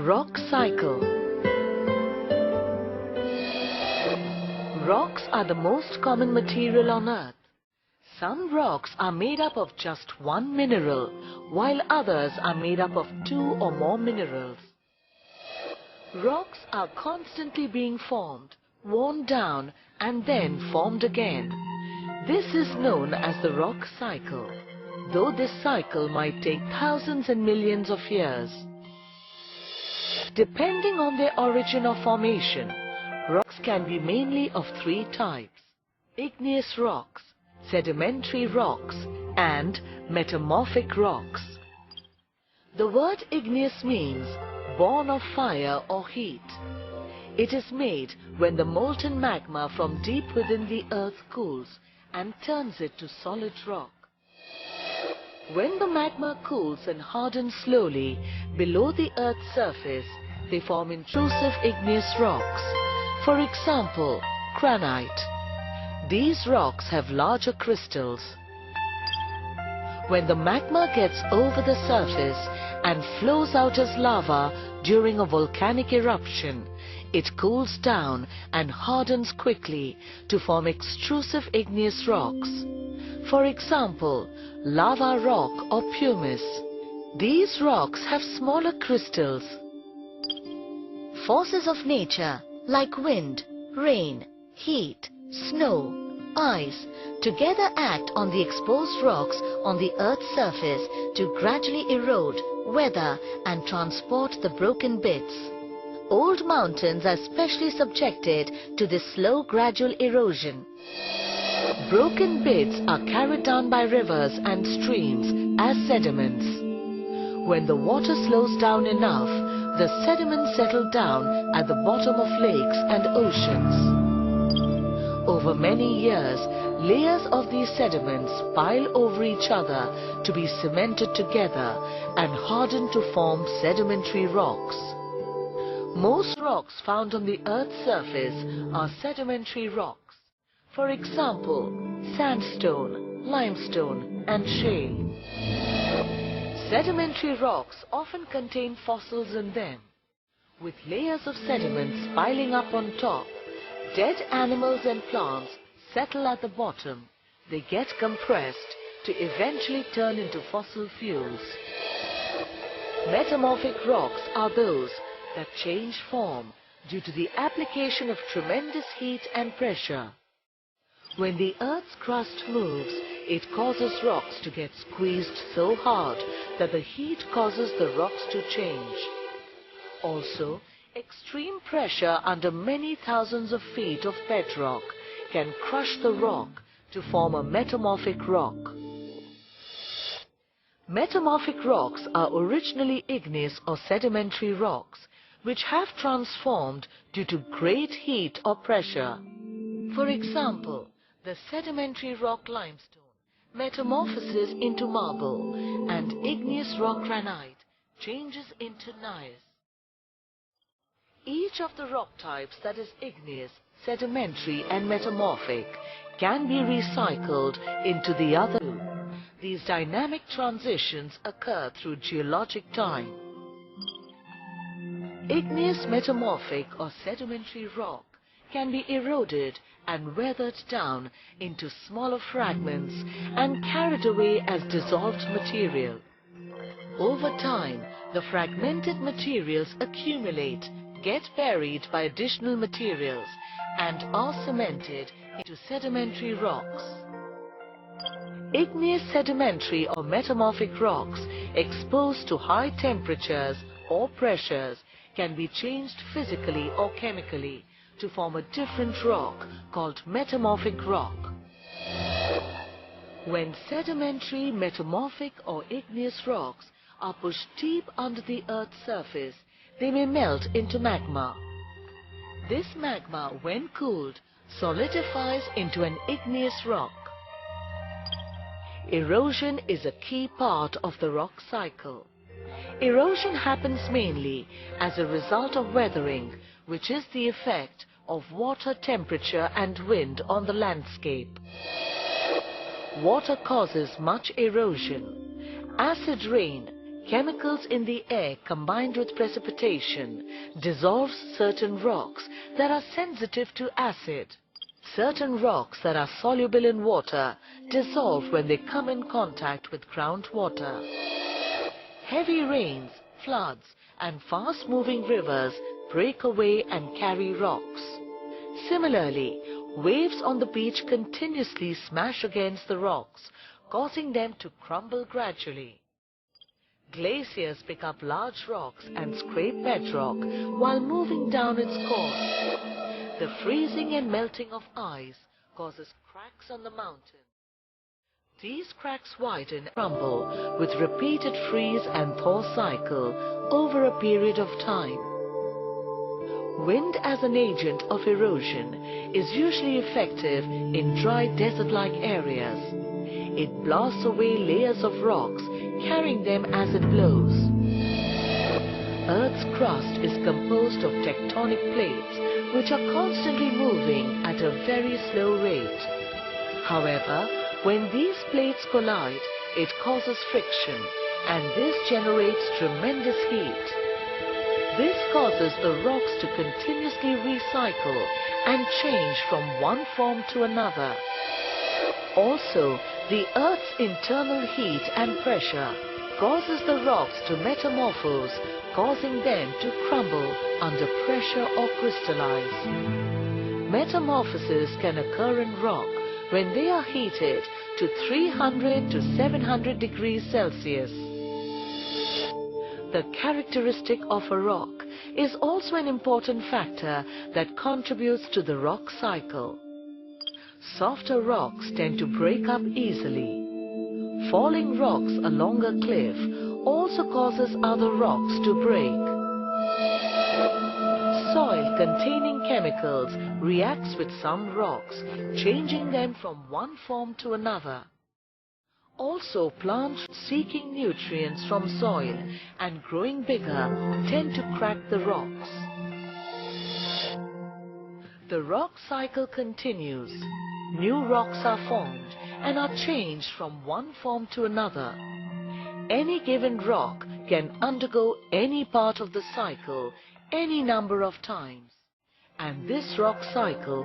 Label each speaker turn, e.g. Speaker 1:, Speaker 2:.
Speaker 1: Rock cycle. Rocks are the most common material on Earth. Some rocks are made up of just one mineral, while others are made up of two or more minerals. Rocks are constantly being formed, worn down, and then formed again. This is known as the rock cycle, though this cycle might take thousands and millions of years. Depending on their origin or formation, rocks can be mainly of three types: igneous rocks, sedimentary rocks, and metamorphic rocks. The word igneous means born of fire or heat. It is made when the molten magma from deep within the earth cools and turns it to solid rock. When the magma cools and hardens slowly below the earth's surface, they form intrusive igneous rocks. For example, granite. These rocks have larger crystals. When the magma gets over the surface and flows out as lava during a volcanic eruption, it cools down and hardens quickly to form extrusive igneous rocks. For example, lava rock or pumice. These rocks have smaller crystals.
Speaker 2: Forces of nature like wind, rain, heat, snow, ice together act on the exposed rocks on the Earth's surface to gradually erode, weather and transport the broken bits. Old mountains are especially subjected to this slow gradual erosion.
Speaker 1: Broken bits are carried down by rivers and streams as sediments. When the water slows down enough, the sediments settle down at the bottom of lakes and oceans. Over many years, layers of these sediments pile over each other to be cemented together and harden to form sedimentary rocks. Most rocks found on the Earth's surface are sedimentary rocks. For example, sandstone, limestone, and shale. Sedimentary rocks often contain fossils in them. With layers of sediments piling up on top, dead animals and plants settle at the bottom. They get compressed to eventually turn into fossil fuels. Metamorphic rocks are those that change form due to the application of tremendous heat and pressure. When the Earth's crust moves, it causes rocks to get squeezed so hard that the heat causes the rocks to change. Also, extreme pressure under many thousands of feet of bedrock can crush the rock to form a metamorphic rock. Metamorphic rocks are originally igneous or sedimentary rocks, which have transformed due to great heat or pressure. For example, the sedimentary rock limestone metamorphoses into marble, and igneous rock granite changes into gneiss. Each of the rock types, that is igneous, sedimentary and metamorphic, can be recycled into the other two. These dynamic transitions occur through geologic time. Igneous, metamorphic or sedimentary rock can be eroded and weathered down into smaller fragments and carried away as dissolved material. Over time, the fragmented materials accumulate, get buried by additional materials, and are cemented into sedimentary rocks. Igneous, sedimentary or metamorphic rocks exposed to high temperatures or pressures can be changed physically or chemically to form a different rock called metamorphic rock. When sedimentary, metamorphic or igneous rocks are pushed deep under the Earth's surface, they may melt into magma. This magma, when cooled, solidifies into an igneous rock. Erosion is a key part of the rock cycle. Erosion happens mainly as a result of weathering, which is the effect of water, temperature and wind on the landscape. Water causes much erosion. Acid rain, Chemicals in the air combined with precipitation dissolves certain rocks that are sensitive to acid. Certain rocks that are soluble in water dissolve when they come in contact with groundwater. Heavy rains, floods, and fast-moving rivers break away and carry rocks. Similarly, waves on the beach continuously smash against the rocks, causing them to crumble gradually. Glaciers pick up large rocks and scrape bedrock while moving down its course. The freezing and melting of ice causes cracks on the mountain. These cracks widen and crumble with repeated freeze and thaw cycle over a period of time. Wind as an agent of erosion is usually effective in dry desert-like areas. It blasts away layers of rocks, carrying them as it blows. Earth's crust is composed of tectonic plates which are constantly moving at a very slow rate. However, when these plates collide, it causes friction, and this generates tremendous heat. This causes the rocks to continuously recycle and change from one form to another. Also, the Earth's internal heat and pressure causes the rocks to metamorphose, causing them to crumble under pressure or crystallize. Metamorphosis can occur in rock when they are heated to 300 to 700 degrees Celsius. The characteristic of a rock is also an important factor that contributes to the rock cycle. Softer rocks tend to break up easily. Falling rocks along a cliff also causes other rocks to break. Soil containing chemicals reacts with some rocks, changing them from one form to another. Also, plants seeking nutrients from soil and growing bigger tend to crack the rocks. The rock cycle continues. New rocks are formed and are changed from one form to another. Any given rock can undergo any part of the cycle any number of times, and this rock cycle